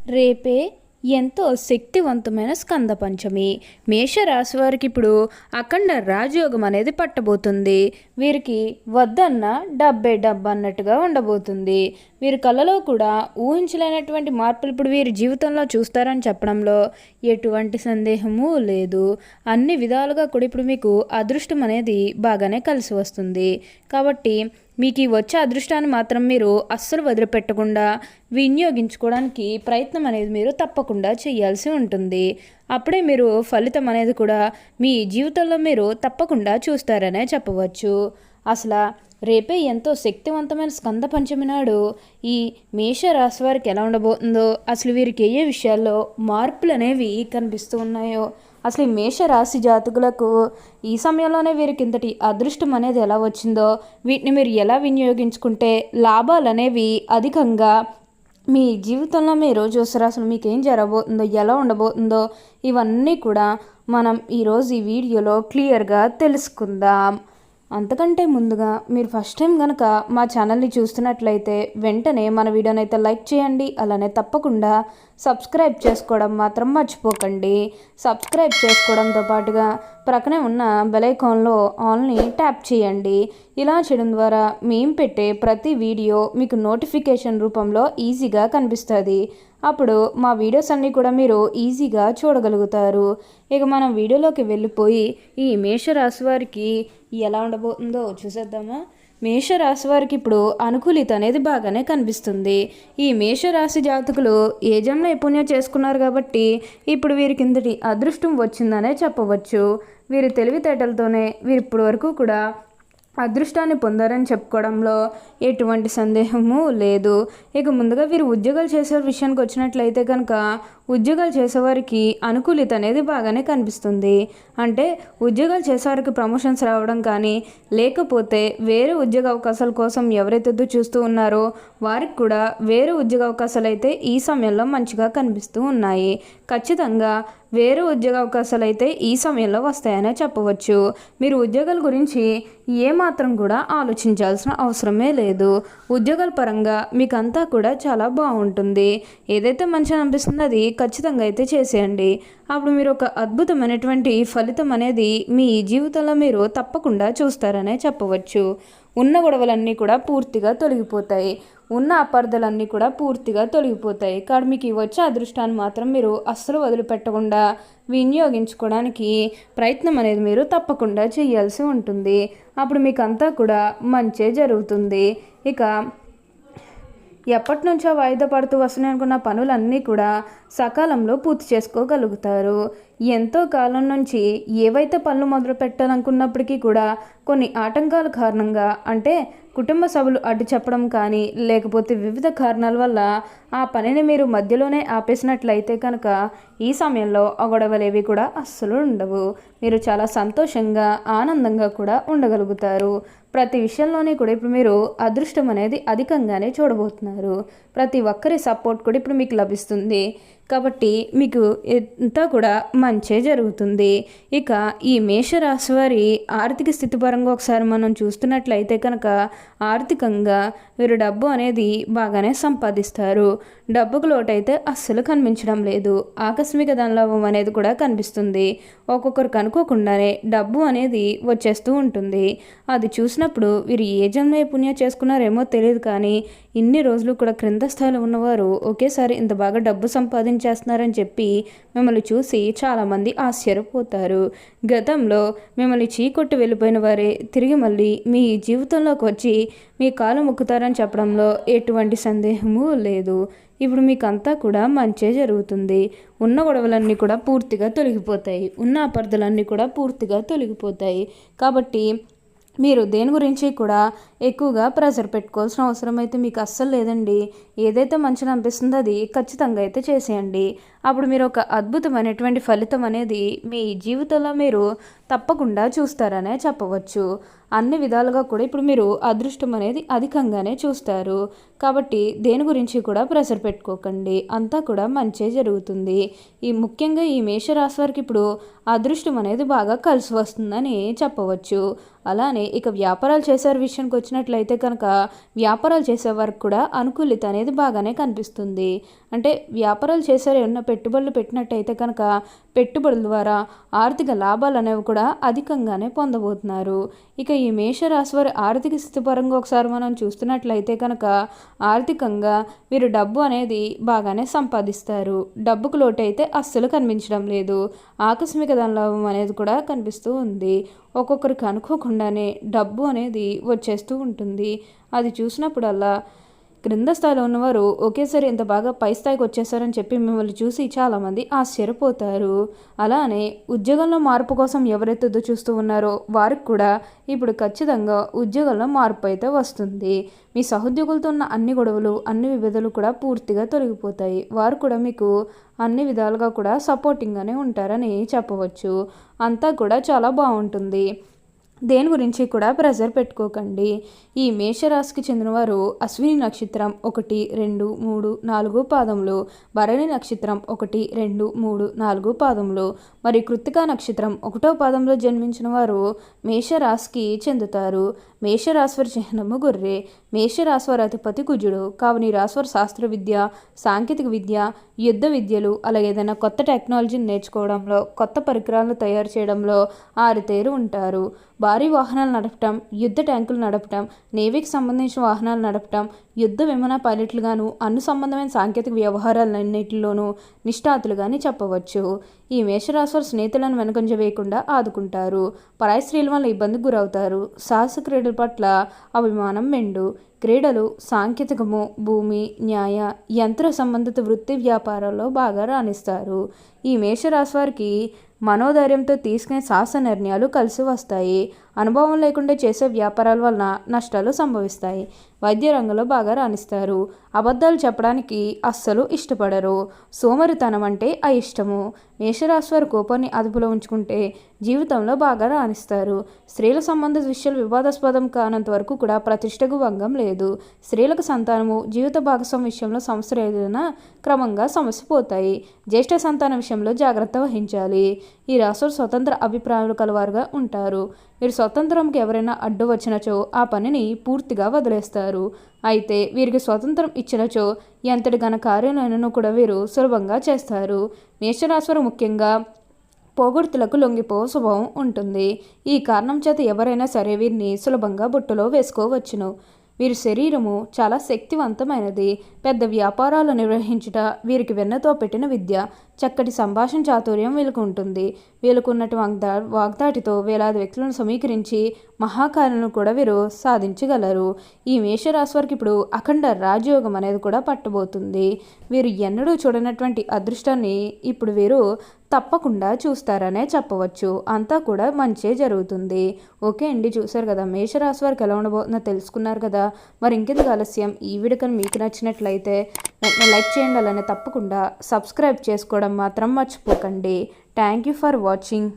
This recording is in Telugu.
రేపే ఎంతో శక్తివంతమైన స్కంద పంచమి. మేషరాశి వారికి ఇప్పుడు అఖండ రాజయోగం అనేది పట్టబోతుంది. వీరికి వద్దన్న డబ్బే డబ్బు అన్నట్టుగా ఉండబోతుంది. వీరి కళలో కూడా ఊహించలేనటువంటి మార్పులు ఇప్పుడు వీరి జీవితంలో చూస్తారని చెప్పడంలో ఎటువంటి సందేహము లేదు. అన్ని విధాలుగా కూడా ఇప్పుడు మీకు అదృష్టం అనేది బాగానే కలిసి వస్తుంది. కాబట్టి మీకు ఈ వచ్చే అదృష్టాన్ని మాత్రం మీరు అస్సలు వదిలిపెట్టకుండా వినియోగించుకోవడానికి ప్రయత్నం అనేది మీరు తప్పకుండా చేయాల్సి ఉంటుంది. అప్పుడే మీరు ఫలితం అనేది కూడా మీ జీవితంలో మీరు తప్పకుండా చూస్తారనే చెప్పవచ్చు. అసలు రేపే ఎంతో శక్తివంతమైన స్కంద పంచమి నాడు ఈ మేషరాశి వారికి ఎలా ఉండబోతుందో, అసలు వీరికి ఏ విషయాల్లో మార్పులు అనేవి కనిపిస్తూ ఉన్నాయో, అసలు ఈ మేషరాశి జాతకులకు ఈ సమయంలోనే వీరికి ఇంతటి అదృష్టం అనేది ఎలా వచ్చిందో, వీటిని మీరు ఎలా వినియోగించుకుంటే లాభాలు అనేవి అధికంగా మీ జీవితంలో మీరు చూస్తారు, అసలు మీకు ఏం జరగబోతుందో, ఎలా ఉండబోతుందో, ఇవన్నీ కూడా మనం ఈరోజు ఈ వీడియోలో క్లియర్గా తెలుసుకుందాం. అంతకంటే ముందుగా మీరు ఫస్ట్ టైం కనుక మా ఛానల్ని చూస్తున్నట్లయితే వెంటనే మన వీడియోని అయితే లైక్ చేయండి. అలానే తప్పకుండా సబ్స్క్రైబ్ చేసుకోవడం మాత్రం మర్చిపోకండి. సబ్స్క్రైబ్ చేసుకోవడంతో పాటుగా ప్రక్కనే ఉన్న బెల్ ఐకాన్లో ఆల్ని ట్యాప్ చేయండి. ఇలా చేయడం ద్వారా మేము పెట్టే ప్రతి వీడియో మీకు నోటిఫికేషన్ రూపంలో ఈజీగా కనిపిస్తుంది. అప్పుడు మా వీడియోస్ అన్నీ కూడా మీరు ఈజీగా చూడగలుగుతారు. ఇక మనం వీడియోలోకి వెళ్ళిపోయి ఈ మేషరాశి వారికి ఎలా ఉండబోతుందో చూసేద్దామా. మేషరాశి వారికి ఇప్పుడు అనుకూలిత అనేది బాగానే కనిపిస్తుంది. ఈ మేషరాశి జాతకులు ఏ జన్మ నైపుణ్యం చేసుకున్నారు కాబట్టి ఇప్పుడు వీరికి ఇంతటి అదృష్టం వచ్చిందనే చెప్పవచ్చు. వీరి తెలివితేటలతోనే వీరు ఇప్పటి వరకు కూడా అదృష్టాన్ని పొందారని చెప్పుకోవడంలో ఎటువంటి సందేహము లేదు. ఇక ముందుగా వీరు ఉద్యోగాలు చేసే విషయానికి వచ్చినట్లయితే కనుక ఉద్యోగాలు చేసేవారికి అనుకూలిత అనేది బాగానే కనిపిస్తుంది. అంటే ఉద్యోగాలు చేసేవారికి ప్రమోషన్స్ రావడం కానీ, లేకపోతే వేరే ఉద్యోగ అవకాశాల కోసం ఎవరైతే చూస్తూ ఉన్నారో వారికి కూడా వేరే ఉద్యోగ అవకాశాలు అయితే ఈ సమయంలో మంచిగా కనిపిస్తూ ఉన్నాయి. ఖచ్చితంగా వేరే ఉద్యోగ అవకాశాలు అయితే ఈ సమయంలో వస్తాయనే చెప్పవచ్చు. మీరు ఉద్యోగాల గురించి ఏమాత్రం కూడా ఆలోచించాల్సిన అవసరమే లేదు. ఉద్యోగాల పరంగా మీకంతా కూడా చాలా బాగుంటుంది. ఏదైతే మంచిగా అనిపిస్తుందో అది ఖచ్చితంగా అయితే చేసేయండి. అప్పుడు మీరు ఒక అద్భుతమైనటువంటి ఫలితం అనేది మీ జీవితంలో మీరు తప్పకుండా చూస్తారనే చెప్పవచ్చు. ఉన్న గొడవలన్నీ కూడా పూర్తిగా తొలగిపోతాయి. ఉన్న అపార్థాలన్నీ కూడా పూర్తిగా తొలగిపోతాయి. కాబట్టి మీకు వచ్చే అదృష్టాన్ని మాత్రం మీరు అస్సలు వదిలిపెట్టకుండా వినియోగించుకోవడానికి ప్రయత్నం అనేది మీరు తప్పకుండా చేయాల్సి ఉంటుంది. అప్పుడు మీకు అంతా కూడా మంచే జరుగుతుంది. ఇక ఎప్పటి నుంచో వాయిదా పడుతూ వస్తున్నాయి అనుకున్న పనులన్నీ కూడా సకాలంలో పూర్తి చేసుకోగలుగుతారు. ఎంతో కాలం నుంచి ఏవైతే పనులు మొదలు పెట్టాలనుకున్నప్పటికీ కూడా కొన్ని ఆటంకాల కారణంగా, అంటే కుటుంబ సభ్యులు అడ్డు చెప్పడం కానీ, లేకపోతే వివిధ కారణాల వల్ల ఆ పనిని మీరు మధ్యలోనే ఆపేసినట్లయితే కనుక ఈ సమయంలో ఆ గొడవలేవి కూడా అస్సలు ఉండవు. మీరు చాలా సంతోషంగా ఆనందంగా కూడా ఉండగలుగుతారు. ప్రతి విషయంలోనే కూడా ఇప్పుడు మీరు అదృష్టం అనేది అధికంగానే చూడబోతున్నారు. ప్రతి ఒక్కరి సపోర్ట్ కూడా ఇప్పుడు మీకు లభిస్తుంది. కాబట్టి మీకు ఎంతో కూడా మంచే జరుగుతుంది. ఇక ఈ మేషరాశి వారి ఆర్థిక స్థితి పరంగా ఒకసారి మనం చూస్తున్నట్లయితే కనుక ఆర్థికంగా వీరు డబ్బు అనేది బాగానే సంపాదిస్తారు. డబ్బుకు లోటైతే అస్సలు కనిపించడం లేదు. ఆకస్మిక ధనలాభం అనేది కూడా కనిపిస్తుంది. ఒక్కొక్కరికి అనుకోకుండానే డబ్బు అనేది వచ్చేస్తూ ఉంటుంది. అది చూసినప్పుడు వీరు ఏ జన్మ పుణ్యం చేసుకున్నారేమో తెలియదు, కానీ ఇన్ని రోజులు కూడా క్రింద స్థాయిలో ఉన్నవారు ఒకేసారి ఇంత బాగా డబ్బు సంపాదించేస్తున్నారని చెప్పి మిమ్మల్ని చూసి చాలామంది ఆశ్చర్యపోతారు. గతంలో మిమ్మల్ని చీకొట్టి వెళ్ళిపోయిన వారే తిరిగి మళ్ళీ మీ జీవితంలోకి వచ్చి మీ కాలు మొక్కుతారని చెప్పడంలో ఎటువంటి సందేహము లేదు. ఇప్పుడు మీకు అంతా కూడా మంచే జరుగుతుంది. ఉన్న గొడవలన్నీ కూడా పూర్తిగా తొలగిపోతాయి. ఉన్న అపార్థాలన్నీ కూడా పూర్తిగా తొలగిపోతాయి. కాబట్టి మీరు దేని గురించి కూడా ఎక్కువగా ప్రెషర్ పెట్టుకోవాల్సిన అవసరం అయితే మీకు అస్సలు లేదండి. ఏదైతే మంచిగా అనిపిస్తుందో అది ఖచ్చితంగా అయితే చేసేయండి. అప్పుడు మీరు ఒక అద్భుతమైనటువంటి ఫలితం అనేది మీ జీవితంలో మీరు తప్పకుండా చూస్తారనే చెప్పవచ్చు. అన్ని విధాలుగా కూడా ఇప్పుడు మీరు అదృష్టం అనేది అధికంగానే చూస్తారు. కాబట్టి దేని గురించి కూడా ప్రెషర్ పెట్టుకోకండి, అంతా కూడా మంచే జరుగుతుంది. ముఖ్యంగా ఈ మేషరాశి వారికి ఇప్పుడు అదృష్టం అనేది బాగా కలిసి వస్తుందని చెప్పవచ్చు. అలానే ఇక వ్యాపారాలు చేసే విషయానికి వచ్చినట్లయితే కనుక వ్యాపారాలు చేసేవారికి కూడా అనుకూలిత అనేది బాగానే కనిపిస్తుంది. అంటే వ్యాపారాలు చేసే ఏమన్నా పెట్టుబడులు పెట్టినట్టయితే కనుక పెట్టుబడుల ద్వారా ఆర్థిక లాభాలు అనేవి కూడా అధికంగానే పొందబోతున్నారు. ఇక ఈ మేషరాశి వారి ఆర్థిక స్థితి పరంగా ఒకసారి మనం చూస్తున్నట్లయితే కనుక ఆర్థికంగా వీరు డబ్బు అనేది బాగానే సంపాదిస్తారు. డబ్బుకు లోటు అయితే అస్సలు కనిపించడం లేదు. ఆకస్మిక ధనలాభం అనేది కూడా కనిపిస్తూ ఉంది. ఒక్కొక్కరికి అనుకోకుండానే డబ్బు అనేది వచ్చేస్తూ ఉంటుంది. అది చూసినప్పుడల్లా క్రింద స్థాయిలో ఉన్నవారు ఒకేసారి ఇంత బాగా పై స్థాయికి వచ్చేసారని చెప్పి మిమ్మల్ని చూసి చాలామంది ఆశ్చర్యపోతారు. అలానే ఉద్యోగంలో మార్పు కోసం ఎవరైతే ఎదురు చూస్తూ ఉన్నారో వారికి కూడా ఇప్పుడు ఖచ్చితంగా ఉద్యోగంలో మార్పు అయితే వస్తుంది. మీ సహోద్యోగులతో ఉన్న అన్ని గొడవలు, అన్ని విభేదాలు కూడా పూర్తిగా తొలగిపోతాయి. వారు కూడా మీకు అన్ని విధాలుగా కూడా సపోర్టింగ్గానే ఉంటారని చెప్పవచ్చు. అంతా కూడా చాలా బాగుంటుంది. దేని గురించి కూడా ప్రెజర్ పెట్టుకోకండి. ఈ మేషరాశికి చెందినవారు అశ్విని నక్షత్రం 1, 2, 3, 4 పాదములు, భరణి నక్షత్రం 1, 2, 3, 4 పాదములు, మరి కృత్తికా నక్షత్రం 1వ పాదంలో జన్మించిన వారు మేషరాశికి చెందుతారు. మేషరాశి వారి చిహ్నము గొర్రె. మేషరాశి వారి అధిపతి కుజుడు. కావున ఈ రాశి వారి శాస్త్ర విద్య, సాంకేతిక విద్య, యుద్ధ విద్యలు, అలాగే ఏదైనా కొత్త టెక్నాలజీని నేర్చుకోవడంలో, కొత్త పరికరాలను తయారు చేయడంలో ఆరితేరు ఉంటారు. భారీ వాహనాలు నడపటం, యుద్ధ ట్యాంకులు నడపటం, నేవీకి సంబంధించిన వాహనాలు నడపటం, యుద్ధ విమాన పైలట్లుగాను అన్ని సంబంధమైన సాంకేతిక వ్యవహారాలన్నింటిలోనూ నిష్ణాతులుగాని చెప్పవచ్చు. ఈ మేషరాశి వారు స్నేహితులను వెనుకంజ వేయకుండా ఆదుకుంటారు. పరాయి స్త్రీల వల్ల ఇబ్బందికి గురవుతారు. సాహస క్రీడల పట్ల అభిమానం మెండు. క్రీడలు, సాంకేతికము, భూమి, న్యాయ, యంత్ర సంబంధిత వృత్తి వ్యాపారాల్లో బాగా రాణిస్తారు. ఈ మేషరాశి వారికి మనోధైర్యంతో తీసుకునే సాహస నిర్ణయాలు కలిసి వస్తాయి. అనుభవం లేకుండా చేసే వ్యాపారాల వలన నష్టాలు సంభవిస్తాయి. వైద్య రంగంలో బాగా రాణిస్తారు. అబద్ధాలు చెప్పడానికి అస్సలు ఇష్టపడరు. సోమరితనం అంటే అయిష్టము. మేషరాశి వారి కోపాన్ని అదుపులో ఉంచుకుంటే జీవితంలో బాగా రాణిస్తారు. స్త్రీల సంబంధిత విషయాలు వివాదాస్పదం కానంత వరకు కూడా ప్రతిష్టకు భంగం లేదు. స్త్రీలకు సంతానము, జీవిత భాగస్వామి విషయంలో సమస్యలు ఏదైనా క్రమంగా సమస్య పోతాయి. జ్యేష్ఠ సంతాన విషయంలో జాగ్రత్త వహించాలి. ఈ రాశులు స్వతంత్ర అభిప్రాయాలు కలవారుగా ఉంటారు. వీరు స్వతంత్రంకి ఎవరైనా అడ్డు వచ్చినచో ఆ పనిని పూర్తిగా వదిలేస్తారు. అయితే వీరికి స్వతంత్రం ఇచ్చినచో ఎంతటి ఘన కార్యాలను కూడా వీరు సులభంగా చేస్తారు. మేషరాశి ముఖ్యంగా పోగొడుతులకు లొంగిపో స్వభావం ఉంటుంది. ఈ కారణం చేత ఎవరైనా సరే వీరిని సులభంగా బుట్టలో వేసుకోవచ్చును. వీరి శరీరము చాలా శక్తివంతమైనది. పెద్ద వ్యాపారాలు నిర్వహించుట వీరికి వెన్నతో పెట్టిన విద్య. చక్కటి సంభాషణ చాతుర్యం వీళ్ళకు ఉంటుంది. వీళ్ళకున్నటి వాగ్దాటితో వేలాది వ్యక్తులను సమీకరించి మహాకార్యాలను కూడా వీరు సాధించగలరు. ఈ మేషరాశి వారికి ఇప్పుడు అఖండ రాజయోగం అనేది కూడా పట్టబోతుంది. వీరు ఎన్నడూ చూడనటువంటి అదృష్టాన్ని ఇప్పుడు వీరు తప్పకుండా చూస్తారనే చెప్పవచ్చు. అంతా కూడా మంచే జరుగుతుంది. ఓకే అండి, చూసారు కదా మేషరాశి వారికి ఎలా ఉండబోతుందో తెలుసుకున్నారు కదా. మరి ఇంకెందుకు ఆలస్యం, ఈ వీడియో కానీ మీకు నచ్చినట్లయితే లైక్ చేయండి. అలానే తప్పకుండా సబ్స్క్రైబ్ చేసుకోవడం మాత్రం మర్చిపోకండి. Thank you for watching.